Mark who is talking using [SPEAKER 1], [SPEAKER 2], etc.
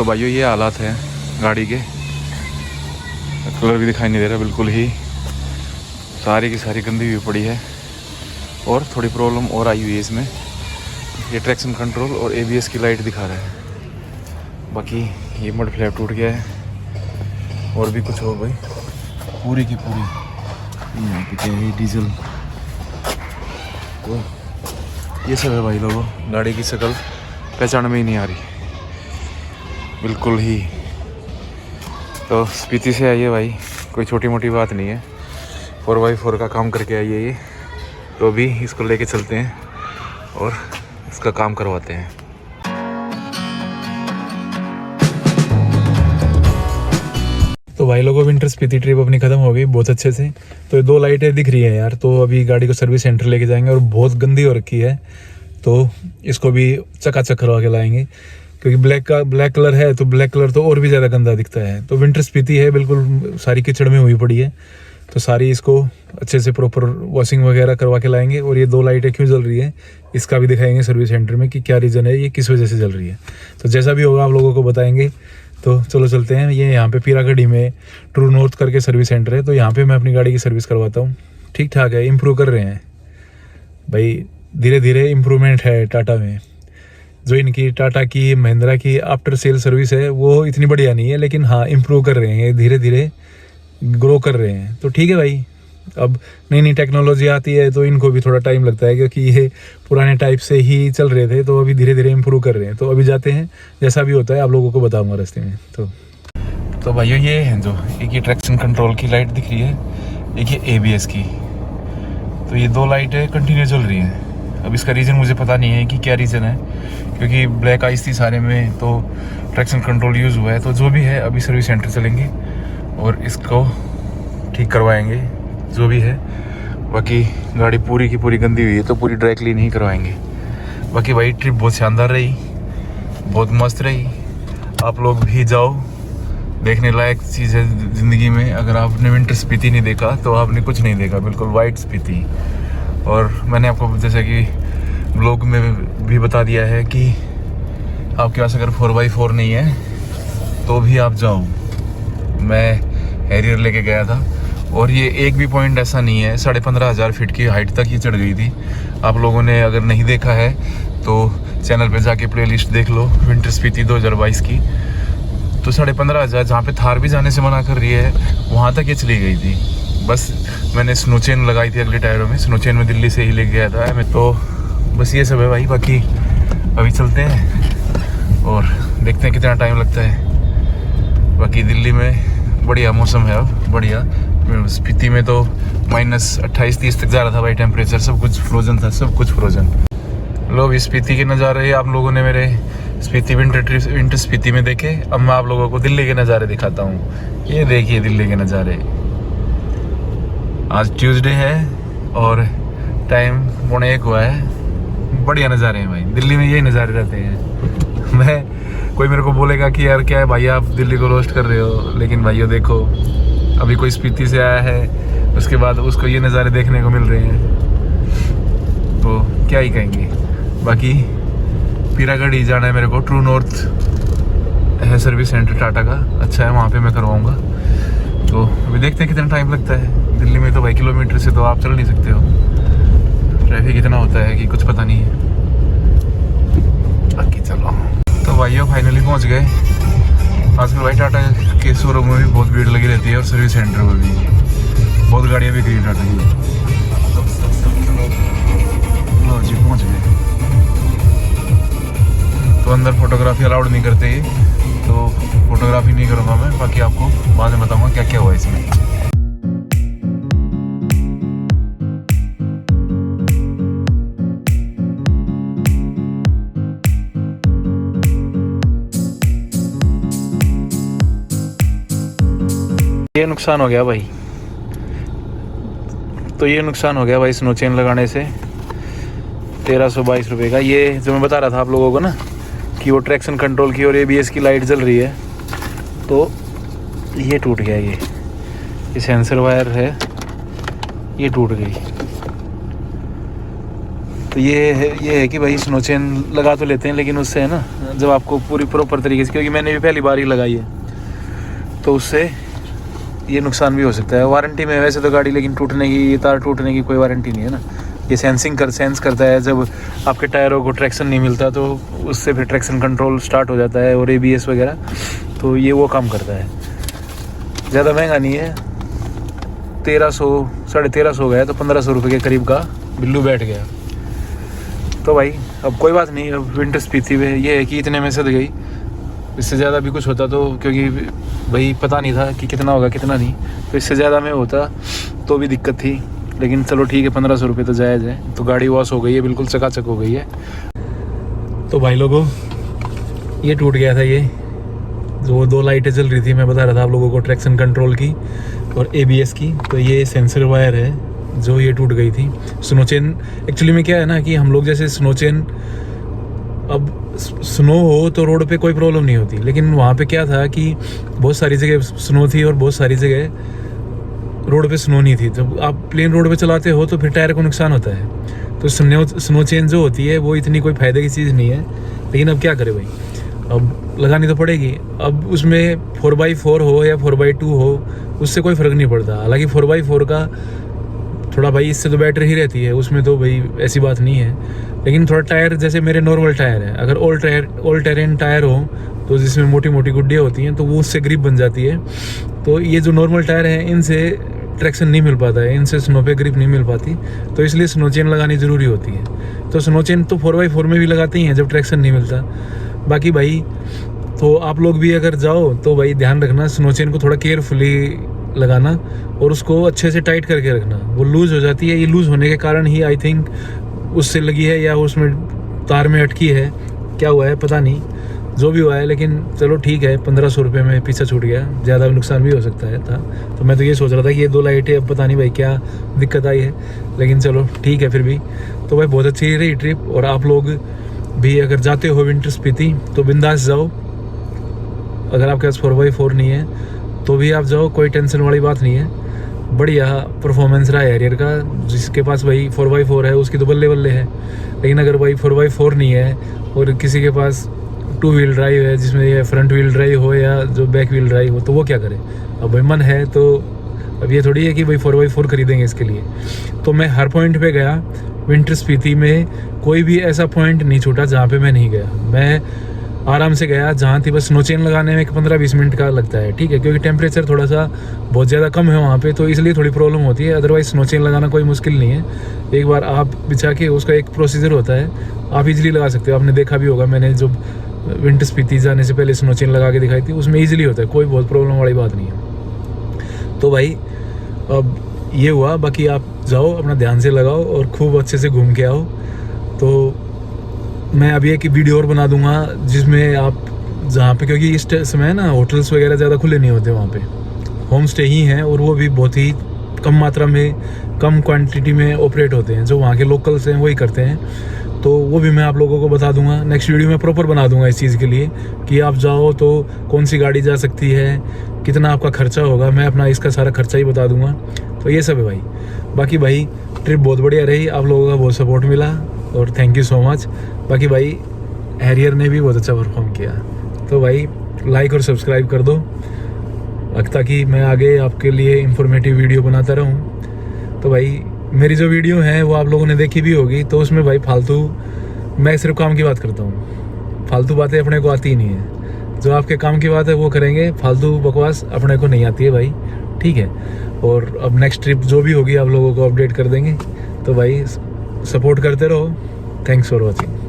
[SPEAKER 1] तो भाइयों ये हालात है गाड़ी के, कलर भी दिखाई नहीं दे रहा बिल्कुल ही, सारी की सारी गंदी हुई पड़ी है। और थोड़ी प्रॉब्लम और आई हुई है इसमें, ये ट्रैक्शन कंट्रोल और ABS की लाइट दिखा रहा है। बाकी ये मड फ्लैप टूट गया है और भी कुछ हो भाई, पूरी की पूरी यहाँ पे क्या है डीजल, तो ये सब है भाई लोगों। गाड़ी की शक्ल पहचान में ही नहीं आ रही बिल्कुल ही। तो स्पीति से आइए भाई, कोई छोटी मोटी बात नहीं है, 4x4 का काम करके आइए ये। तो अभी इसको लेके चलते हैं और इसका काम करवाते हैं। तो भाई लोगों विंटर स्पीति ट्रिप अपनी ख़त्म हो गई बहुत अच्छे से। तो ये 2 लाइटें दिख रही है यार, तो अभी गाड़ी को सर्विस सेंटर लेके जाएंगे और बहुत गंदी हो रखी है, तो इसको भी चकाचक करवा के लाएंगे। क्योंकि ब्लैक कलर है, तो ब्लैक कलर तो और भी ज़्यादा गंदा दिखता है। तो विंटर स्पीति है बिल्कुल सारी कीचड़ में हुई पड़ी है, तो सारी इसको अच्छे से प्रॉपर वॉशिंग वगैरह करवा के लाएंगे। और ये 2 लाइटें क्यों जल रही है इसका भी दिखाएंगे सर्विस सेंटर में कि क्या रीज़न है, ये किस वजह से जल रही है। तो जैसा भी होगा आप लोगों को बताएंगे। तो चलो चलते हैं। ये यहाँ पे पीरागढ़ी में ट्रू नॉर्थ करके सर्विस सेंटर है, तो यहाँ पे मैं अपनी गाड़ी की सर्विस करवाता हूँ। ठीक ठाक है, इम्प्रूव कर रहे हैं भाई, धीरे धीरे इम्प्रूवमेंट है टाटा में। जो इनकी टाटा की महिंद्रा की आफ्टर सेल सर्विस है वो इतनी बढ़िया नहीं है, लेकिन हाँ इम्प्रूव कर रहे हैं, धीरे धीरे ग्रो कर रहे हैं। तो ठीक है भाई, अब नई नई टेक्नोलॉजी आती है तो इनको भी थोड़ा टाइम लगता है, क्योंकि ये पुराने टाइप से ही चल रहे थे, तो अभी धीरे धीरे इम्प्रूव कर रहे हैं। तो अभी जाते हैं, जैसा भी होता है आप लोगों को बताऊंगा रास्ते में। तो भाइयों ये है जो एक ये ट्रैक्शन कंट्रोल की लाइट दिख रही है, एक ये ABS की, तो ये 2 लाइटें कंटिन्यू चल रही हैं। अब इसका रीज़न मुझे पता नहीं है कि क्या रीज़न है, क्योंकि ब्लैक आइस थी सारे में, तो ट्रैक्शन कंट्रोल यूज़ हुआ है। तो जो भी है अभी सर्विस सेंटर चलेंगे और इसको ठीक करवाएंगे जो भी है। बाकी गाड़ी पूरी की पूरी गंदी हुई है, तो पूरी ड्राई क्लीन ही करवाएंगे। बाकी भाई ट्रिप बहुत शानदार रही, बहुत मस्त रही। आप लोग भी जाओ, देखने लायक चीज़ है ज़िंदगी में। अगर आपने विंटर स्पीति नहीं देखा तो आपने कुछ नहीं देखा, बिल्कुल वाइट स्पीति। और मैंने आपको जैसे कि ब्लॉग में भी बता दिया है कि आपके पास अगर 4x4 नहीं है तो भी आप जाओ। मैं हैरियर लेके गया था और ये एक भी पॉइंट ऐसा नहीं है, 15,500 फीट की हाइट तक ये चढ़ गई थी। आप लोगों ने अगर नहीं देखा है तो चैनल पे जाके प्लेलिस्ट देख लो विंटर स्पीति 2022 की। तो 15,500 जहाँ पे थार भी जाने से मना कर रही है वहाँ तक ये चली गई थी। बस मैंने स्नो चेन लगाई थी अगले टायरों में, स्नो चेन में दिल्ली से ही लेके गया था मैं। तो बस ये सब है भाई। बाकी अभी चलते हैं और देखते हैं कितना टाइम लगता है। बाकी दिल्ली में बढ़िया मौसम है अब, बढ़िया। स्पीति में तो -28-30 तक जा रहा था भाई टेम्परेचर, सब कुछ फ्रोजन था, सब कुछ फ्रोजन। लो स्पीति के नज़ारे आप लोगों ने मेरे स्पीति विंटर स्पीति में देखे। अब मैं आप लोगों को दिल्ली के नज़ारे दिखाता हूँ। ये देखिए दिल्ली के नज़ारे। आज ट्यूसडे है और टाइम 1:45 हुआ है। बढ़िया नज़ारे हैं भाई, दिल्ली में यही नज़ारे रहते हैं। मैं कोई मेरे को बोलेगा कि यार क्या है भाई आप दिल्ली को रोस्ट कर रहे हो, लेकिन भाइयों देखो अभी कोई स्पीति से आया है, उसके बाद उसको ये नज़ारे देखने को मिल रहे हैं, तो क्या ही कहेंगे। बाकी पीरागढ़ी जाना है मेरे को, ट्रू नॉर्थ है सर्विस सेंटर टाटा का, अच्छा है, वहाँ पे मैं करवाऊँगा। तो अभी देखते हैं कितना टाइम लगता है। दिल्ली में तो भाई किलोमीटर से तो आप चल नहीं सकते हो, ट्रैफिक इतना होता है कि कुछ पता नहीं है। बाकी चलो। तो भाइयों फाइनली पहुँच गए। आजकल भाई टाटा के शोरूम में भी बहुत भीड़ लगी रहती है और सर्विस सेंटर में भी बहुत गाड़ियाँ बिक रही हैं टाटा की। लो जी पहुँच गए। तो अंदर फोटोग्राफी अलाउड नहीं करते ये, तो फोटोग्राफी नहीं करूँगा मैं। बाकी आपको बाद में बताऊँगा क्या क्या हुआ इसमें। ये नुकसान हो गया भाई, तो ये नुकसान हो गया भाई स्नो चेन लगाने से 1322 रुपये का। ये जो मैं बता रहा था आप लोगों को ना कि वो ट्रैक्शन कंट्रोल की और ABS की लाइट जल रही है, तो ये टूट गया। ये सेंसर वायर है, ये टूट गई। तो ये है कि भाई स्नो चेन लगा तो लेते हैं, लेकिन उससे है ना जब आपको पूरी प्रॉपर तरीके से, क्योंकि मैंने भी पहली बार ही लगाई है, तो उससे ये नुकसान भी हो सकता है। वारंटी में वैसे तो गाड़ी, लेकिन टूटने की, ये तार टूटने की कोई वारंटी नहीं है ना। ये सेंस करता है, जब आपके टायरों को ट्रैक्शन नहीं मिलता तो उससे फिर ट्रैक्शन कंट्रोल स्टार्ट हो जाता है, और ABS वगैरह, तो ये वो काम करता है। ज़्यादा महंगा नहीं है, 1300 1350 गया, तो 1500 रुपये के करीब का बिल्लू बैठ गया। तो भाई अब कोई बात नहीं, अब विंटर स्पीति में ये है कि इतने में सद गई। इससे ज़्यादा भी कुछ होता तो, क्योंकि भाई पता नहीं था कि कितना होगा कितना नहीं, तो इससे ज़्यादा में होता तो भी दिक्कत थी। लेकिन चलो ठीक है, 1500 रुपये तो जायज़ है। तो गाड़ी वॉश हो गई है, बिल्कुल चकाचक हो गई है। तो भाई लोगों, ये टूट गया था, ये जो 2 लाइटें जल रही थी, मैं बता रहा था आप लोगों को, ट्रैक्शन कंट्रोल की और ABS की। तो ये सेंसर वायर है जो ये टूट गई थी। स्नो चेन एक्चुअली में क्या है ना कि हम लोग जैसे स्नो चेन, अब स्नो हो तो रोड पे कोई प्रॉब्लम नहीं होती, लेकिन वहाँ पे क्या था कि बहुत सारी जगह स्नो थी और बहुत सारी जगह रोड पे स्नो नहीं थी। जब आप प्लेन रोड पे चलाते हो तो फिर टायर को नुकसान होता है। तो स्नो चेन जो होती है वो इतनी कोई फ़ायदे की चीज़ नहीं है, लेकिन अब क्या करें भाई, अब लगानी तो पड़ेगी। अब उसमें 4x4 हो या 4x2 हो, उससे कोई फ़र्क नहीं पड़ता। हालांकि 4x4 का थोड़ा भाई इससे तो बेटर ही रहती है, उसमें तो भाई ऐसी बात नहीं है। लेकिन थोड़ा टायर, जैसे मेरे नॉर्मल टायर है, अगर ऑल टेरेन टायर हो तो जिसमें मोटी मोटी गुड्डियाँ होती हैं, तो वो उससे ग्रिप बन जाती है। तो ये जो नॉर्मल टायर है, इनसे ट्रैक्शन नहीं मिल पाता है, इनसे स्नो पे ग्रिप नहीं मिल पाती, तो इसलिए स्नो चेन लगानी ज़रूरी होती है। तो स्नो चेन तो 4x4 में भी लगाते ही हैं जब ट्रैक्शन नहीं मिलता। बाकी भाई, तो आप लोग भी अगर जाओ तो भाई ध्यान रखना, स्नो चेन को थोड़ा केयरफुली लगाना और उसको अच्छे से टाइट करके रखना। वो लूज़ हो जाती है, ये लूज़ होने के कारण ही आई थिंक उससे लगी है, या उसमें तार में अटकी है, क्या हुआ है पता नहीं, जो भी हुआ है। लेकिन चलो ठीक है, 1500 रुपये में पीछा छूट गया, ज़्यादा नुकसान भी हो सकता है था। तो मैं तो ये सोच रहा था कि ये 2 लाइटें, अब पता नहीं भाई क्या दिक्कत आई है, लेकिन चलो ठीक है फिर भी। तो भाई बहुत अच्छी रही ट्रिप, और आप लोग भी अगर जाते हो विंटर स्पीति तो बिंदास जाओ। अगर आपके पास 4x4 नहीं है तो भी आप जाओ, कोई टेंशन वाली बात नहीं है। बढ़िया परफॉर्मेंस रहा है हैरियर का। जिसके पास भाई 4x4 है उसकी तो बल्ले बल्ले है, लेकिन अगर भाई 4x4 नहीं है और किसी के पास 2 व्हील ड्राइव है, जिसमें ये फ्रंट व्हील ड्राइव हो या जो बैक व्हील ड्राइव हो, तो वो क्या करे। अब भाई मन है तो, अब ये थोड़ी है कि भाई 4x4 खरीदेंगे इसके लिए। तो मैं हर पॉइंट पे गया विंटर स्पीति में, कोई भी ऐसा पॉइंट नहीं छूटा जहाँ पे मैं नहीं गया। मैं आराम से गया जहाँ थी, बस स्नो चेन लगाने में 15-20 मिनट का लगता है, ठीक है, क्योंकि टेम्परेचर थोड़ा सा बहुत ज़्यादा कम है वहाँ पे, तो इसलिए थोड़ी प्रॉब्लम होती है। अदरवाइज स्नो चेन लगाना कोई मुश्किल नहीं है। एक बार आप बिछा के, उसका एक प्रोसीजर होता है, आप इजीली लगा सकते हो। आपने देखा भी होगा, मैंने जो विंटर स्पीति जाने से पहले स्नो चेन लगा के दिखाई थी, उसमें ईजिली होता है, कोई बहुत प्रॉब्लम वाली बात नहीं है। तो भाई अब ये हुआ, बाकी आप जाओ अपना ध्यान से लगाओ और खूब अच्छे से घूम के आओ। तो मैं अभी एक वीडियो और बना दूंगा जिसमें आप जहाँ पे, क्योंकि इस समय ना होटल्स वगैरह ज़्यादा खुले नहीं होते, वहाँ पे होम स्टे ही हैं, और वो भी बहुत ही कम मात्रा में, कम क्वांटिटी में ऑपरेट होते हैं। जो वहाँ के लोकल्स हैं वही करते हैं, तो वो भी मैं आप लोगों को बता दूंगा। नेक्स्ट वीडियो में प्रॉपर बना दूंगा इस चीज़ के लिए कि आप जाओ तो कौन सी गाड़ी जा सकती है, कितना आपका खर्चा होगा, मैं अपना इसका सारा खर्चा ही बता दूंगा। तो ये सब है भाई। बाकी भाई ट्रिप बहुत बढ़िया रही, आप लोगों का बहुत सपोर्ट मिला और थैंक यू सो मच। बाकी भाई हैरियर ने भी बहुत अच्छा परफॉर्म किया, तो भाई लाइक और सब्सक्राइब कर दो ताकि मैं आगे आपके लिए इंफॉर्मेटिव वीडियो बनाता रहूं। तो भाई मेरी जो वीडियो है वो आप लोगों ने देखी भी होगी, तो उसमें भाई फालतू, मैं सिर्फ काम की बात करता हूँ, फालतू बातें अपने को आती ही नहीं है। जो आपके काम की बात है वो करेंगे, फालतू बकवास अपने को नहीं आती है भाई, ठीक है। और अब नेक्स्ट ट्रिप जो भी होगी आप लोगों को अपडेट कर देंगे। तो भाई सपोर्ट करते रहो। Thanks for watching.